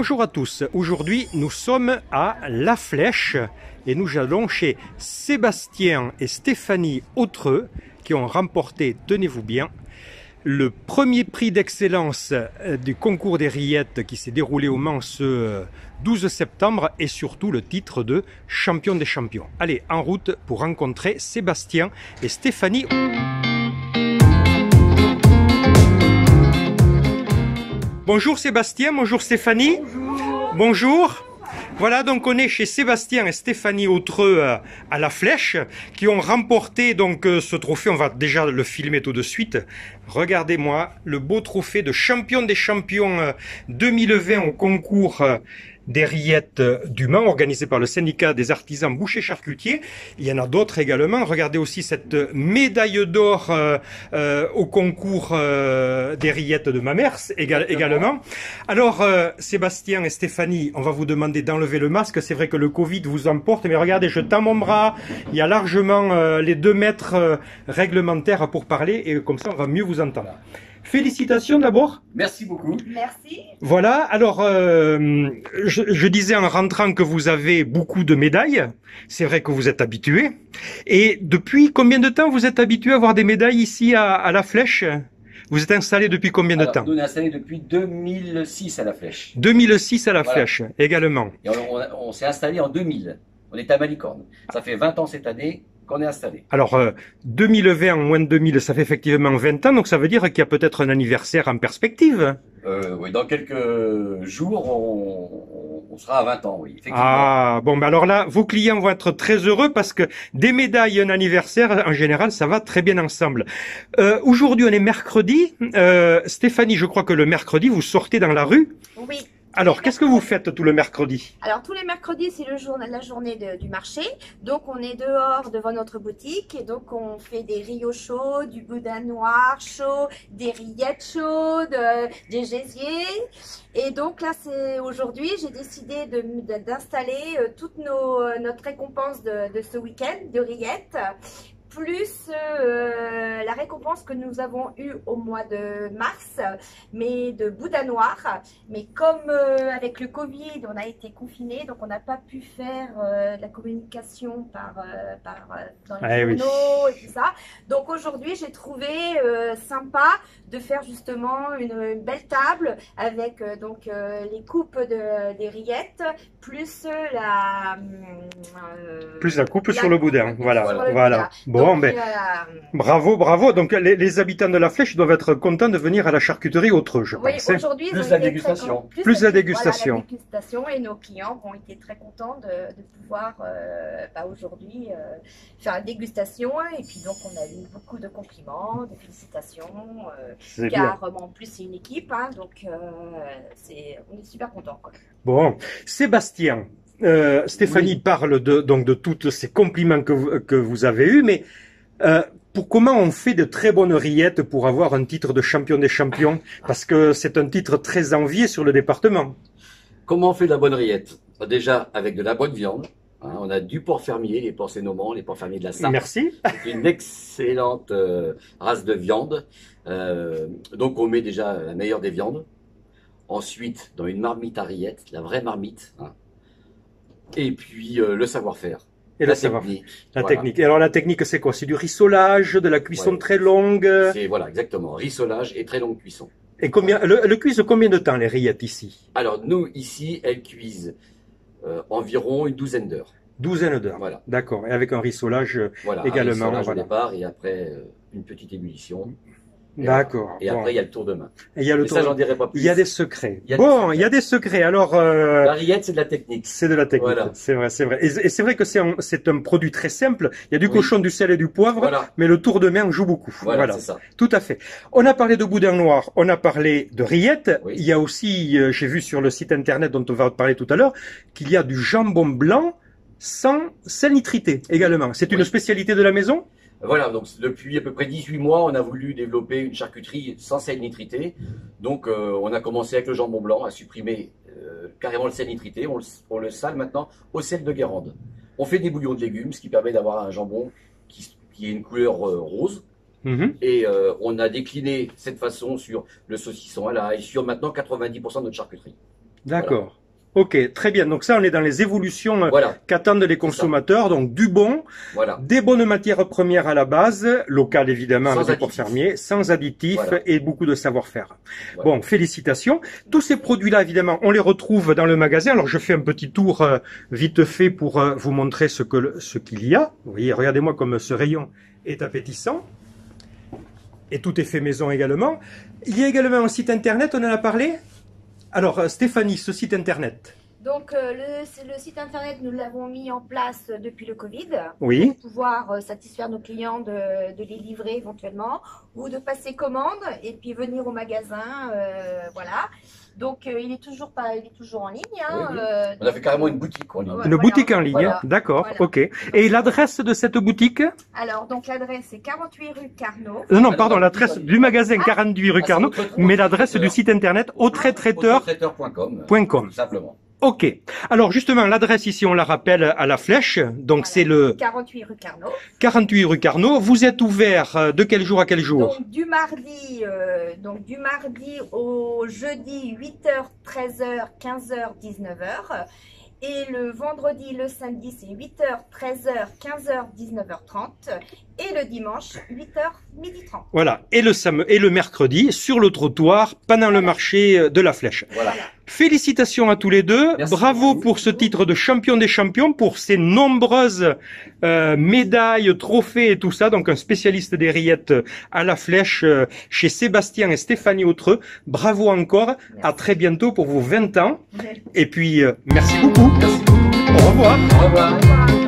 Bonjour à tous, aujourd'hui nous sommes à La Flèche et nous allons chez Sébastien et Stéphanie Autreux qui ont remporté, tenez-vous bien, le premier prix d'excellence du concours des rillettes qui s'est déroulé au Mans ce 12 septembre et surtout le titre de champion des champions. Allez, en route pour rencontrer Sébastien et Stéphanie. Bonjour Sébastien, bonjour Stéphanie. Bonjour. Bonjour. Voilà, donc on est chez Sébastien et Stéphanie Autreux à La Flèche qui ont remporté donc ce trophée. On va déjà le filmer tout de suite. Regardez-moi le beau trophée de champion des champions 2020 au concours des rillettes du Mans, organisé par le syndicat des artisans bouchers charcutiers. Il y en a d'autres également. Regardez aussi cette médaille d'or au concours des rillettes de Mamers également. Alors, Sébastien et Stéphanie, on va vous demander d'enlever le masque. C'est vrai que le Covid vous emporte, mais regardez, je tends mon bras. Il y a largement les 2 mètres réglementaires pour parler, et comme ça, on va mieux vous entendre. Félicitations d'abord. Merci beaucoup. Merci. Voilà, alors je disais en rentrant que vous avez beaucoup de médailles. C'est vrai que vous êtes habitué. Et depuis combien de temps vous êtes habitué à avoir des médailles ici à La Flèche? Vous êtes installé depuis combien de temps? Nous, on est installé depuis 2006 à La Flèche. 2006 à La Voilà. Flèche, également. Et on s'est installé en 2000. On est à Malicorne. Ça fait 20 ans cette année qu'on est installé. Alors, 2020 en moins de 2000, ça fait effectivement 20 ans, donc ça veut dire qu'il y a peut-être un anniversaire en perspective. Oui, dans quelques jours, on sera à 20 ans, oui, effectivement. Ah, bon, ben alors là, vos clients vont être très heureux parce que des médailles et un anniversaire, en général, ça va très bien ensemble. Aujourd'hui, on est mercredi. Stéphanie, je crois que le mercredi, vous sortez dans la rue. Oui. Alors, qu'est-ce que vous faites tout le mercredi? Alors tous les mercredis, c'est la journée du marché. Donc on est dehors devant notre boutique et donc on fait des rios chauds, du boudin noir chaud, des rillettes chaudes, des gésiers. Et donc là, c'est aujourd'hui, j'ai décidé d'installer toute notre récompense de ce week-end de rillettes, plus la récompense que nous avons eue au mois de mars, mais de boudin noir. Mais comme avec le Covid, on a été confinés, donc on n'a pas pu faire la communication dans les journaux et tout ça. Donc aujourd'hui, j'ai trouvé sympa de faire justement une belle table avec les coupes des rillettes, plus la coupe sur le boudin. Voilà. Bon, donc, ben, bravo. Donc, les habitants de La Flèche doivent être contents de venir à la charcuterie Autreux, je oui, pense. aujourd'hui, plus la dégustation. Plus la dégustation. Voilà, la dégustation, et nos clients ont été très contents de pouvoir aujourd'hui faire la dégustation. Et puis donc, on a eu beaucoup de compliments, de félicitations. Car en plus, c'est une équipe, hein, donc on est super contents, quoi. Bon, Sébastien, Stéphanie parle de tous ces compliments que vous avez eus, mais comment on fait de très bonnes rillettes pour avoir un titre de champion des champions? Parce que c'est un titre très envié sur le département. Comment on fait de la bonne rillette? Déjà, avec de la bonne viande. Hein, on a du porc fermier, les porcs Sénomans, les porcs fermiers de la Sarthe. Merci. C'est une excellente race de viande. Donc on met déjà la meilleure des viandes. Ensuite, dans une marmite à rillettes, la vraie marmite. Hein. Et puis le savoir-faire. Et la technique. La technique. Et alors la technique, c'est quoi? C'est du rissolage, de la cuisson très longue. Voilà, exactement. Rissolage et très longue cuisson. Et combien le cuisent combien de temps les rillettes ici? Alors nous ici, elles cuisent environ une douzaine d'heures. 12 d'heures. Voilà. D'accord. Et avec un rissolage également. Un rissolage au départ et après une petite ébullition. D'accord. Et après, il y a le tour de main. Et il y a le tour. Ça, j'en dirai pas plus. Il y a des secrets. Il y a des secrets. Alors, la rillette, c'est de la technique. C'est de la technique. Voilà. C'est vrai. Et c'est vrai que c'est un produit très simple. Il y a du cochon, du sel et du poivre, mais le tour de main joue beaucoup. Voilà. C'est ça. Tout à fait. On a parlé de boudin noir, on a parlé de rillettes. Il y a aussi, j'ai vu sur le site internet dont on va parler tout à l'heure, qu'il y a du jambon blanc sans sel nitrité également. C'est une spécialité de la maison? Voilà, donc depuis à peu près 18 mois, on a voulu développer une charcuterie sans sel nitrité. Donc on a commencé avec le jambon blanc à supprimer carrément le sel nitrité. On le sale maintenant au sel de Guérande. On fait des bouillons de légumes, ce qui permet d'avoir un jambon qui ait une couleur rose. Et on a décliné cette façon sur le saucisson à l'ail, sur maintenant 90% de notre charcuterie. D'accord. Ok, très bien. Donc ça, on est dans les évolutions Voilà, qu'attendent les consommateurs. Donc du bon, voilà. des bonnes matières premières à la base, locales évidemment, Sans avec des ports additifs. fermiers, sans additifs Voilà. et beaucoup de savoir-faire. Voilà. Bon, félicitations. Tous ces produits-là, évidemment, on les retrouve dans le magasin. Alors je fais un petit tour vite fait pour vous montrer ce qu'il y a. Vous voyez, regardez-moi comme ce rayon est appétissant. Et tout est fait maison également. Il y a également un site internet, on en a parlé. Alors Stéphanie, ce site internet. Donc le site internet, nous l'avons mis en place depuis le Covid. Oui. Pour pouvoir satisfaire nos clients de les livrer éventuellement ou de passer commande et puis venir au magasin. Voilà. Donc il est toujours en ligne. Hein, Oui, oui. On a fait carrément une boutique en ligne. Ouais. Une boutique en ligne, Voilà. d'accord, Voilà. ok. Et l'adresse de cette boutique? Alors donc l'adresse est 48 rue Carnot. Non, Alors, pardon, l'adresse du magasin 48 rue Carnot, c'est notre mais l'adresse traiteur. du site internet Autotraiteur.com. autraiteur.com. Tout simplement. Ok. Alors justement, l'adresse ici, on la rappelle à la flèche. Donc Voilà. c'est le 48 rue Carnot. 48 rue Carnot. Vous êtes ouvert de quel jour à quel jour? Donc du mardi au jeudi 8h, 13h, 15h, 19h. Et le vendredi, le samedi, c'est 8h, 13h, 15h, 19h30. Et le dimanche, 8h, 12h30. Voilà. Et le mercredi, sur le trottoir, pendant le marché de la flèche. Voilà. Félicitations à tous les deux. Merci. Bravo pour ce titre de champion des champions, pour ces nombreuses médailles, trophées et tout ça. Donc un spécialiste des rillettes à la flèche chez Sébastien et Stéphanie Autreux. Bravo encore. Merci. À très bientôt pour vos 20 ans. Et puis, merci beaucoup. Merci. Au revoir. Au revoir. Au revoir.